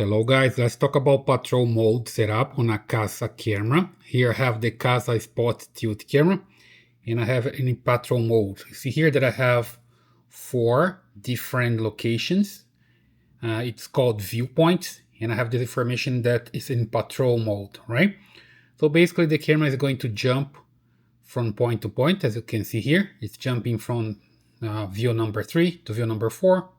Hello guys, let's talk about patrol mode setup on a Kasa camera. Here I have the Kasa spot tilt camera and I have it in patrol mode. You see here that I have 4 different locations. It's called viewpoints and I have the information that is in patrol mode, right? So basically the camera is going to jump from point to point, as you can see here. It's jumping from view number 3 to view number 4.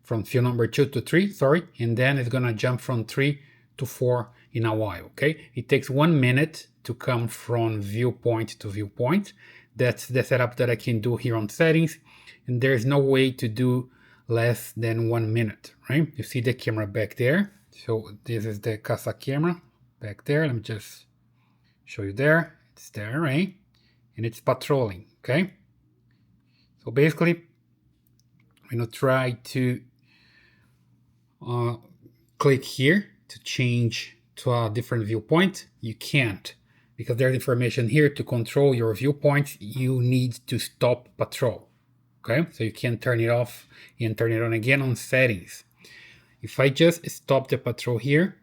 From view number 2 to 3, sorry, and then it's gonna jump from 3 to 4 in a while, okay? It takes 1 minute to come from viewpoint to viewpoint. That's the setup that I can do here on settings, and there's no way to do less than 1 minute, right? You see the camera back there. So this is the Kasa camera back there. Let me just show you there. It's there, right? And it's patrolling, okay? So basically, I'm gonna try to click here to change to a different viewpoint. You can't, because there's information here to control your viewpoints. You need to stop patrol, okay? So you can turn it off and turn it on again on settings. If I just stop the patrol here,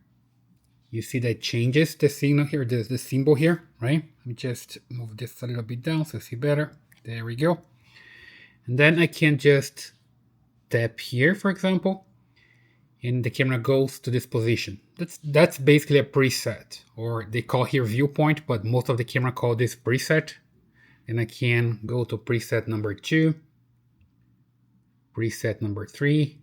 you see that changes the signal here. There's the symbol here, right? Let me just move this a little bit down so you see better. There we go. And then I can just tap here, for example, and the camera goes to this position. That's basically a preset, or they call here viewpoint, but most of the camera call this preset. And I can go to preset number 2, preset number 3.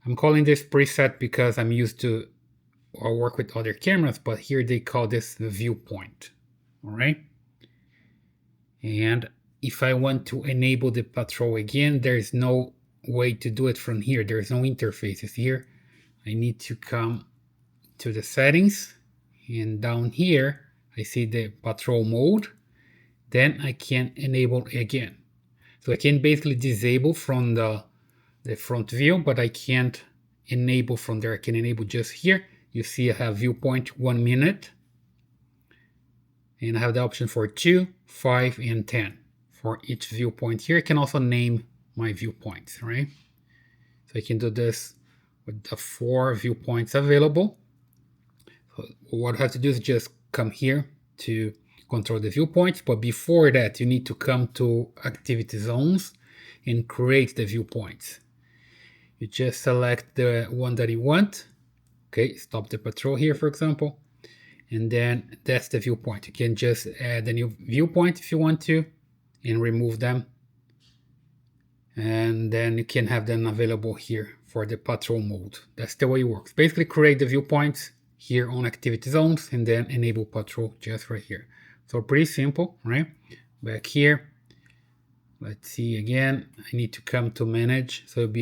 I'm calling this preset because I'm used to work with other cameras, but here they call this the viewpoint, all right? And if I want to enable the patrol again, there's no way to do it from here. There's no interfaces here. I need to come to the settings, and down here I see the patrol mode. Then I can enable again. So I can basically disable from the front view, but I can't enable from there. I can enable just here. You see I have viewpoint 1 minute, and I have the option for 2, 5, and 10 for each viewpoint here. I can also name my viewpoints, right? So I can do this with the 4 viewpoints available. So what I have to do is just come here to control the viewpoints, but before that you need to come to activity zones and create the viewpoints. You just select the one that you want. Okay, stop the patrol here, for example, and then that's the viewpoint. You can just add a new viewpoint if you want to and remove them, and then you can have them available here for the patrol mode. That's the way it works. Basically create the viewpoints here on activity zones and then enable patrol just right here. So pretty simple, right? Back here, let's see again, I need to come to manage, so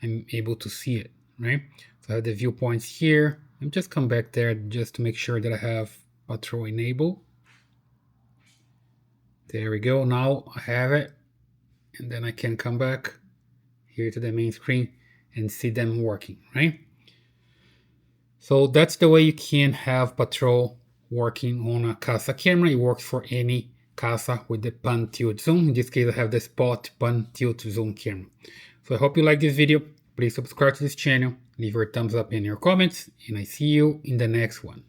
I'm able to see it, right? So I have the viewpoints here. I'm just come back there just to make sure that I have patrol enabled. There we go, now I have it. And then I can come back here to the main screen and see them working, right? So that's the way you can have patrol working on a Kasa camera. It works for any Kasa with the pan tilt zoom. In this case, I have the spot pan tilt zoom camera. So I hope you like this video. Please subscribe to this channel, leave your thumbs up in your comments, and I see you in the next one.